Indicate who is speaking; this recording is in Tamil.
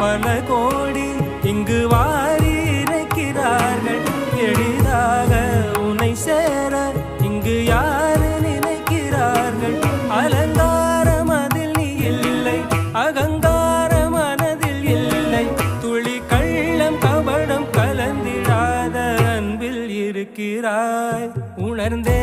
Speaker 1: பல கோடி இங்கு வாரி இறைக்கிறார்கள். எளிதாக உன்னை சேர இங்கு யாரு நினைக்கிறார்கள்? அலங்காரம் அதில் நீ இல்லை, அகங்கார மனதில் இல்லை. துளி கள்ளம் கபடம் கலந்திடாத அன்பில் இருக்கிறாய். உணர்ந்தே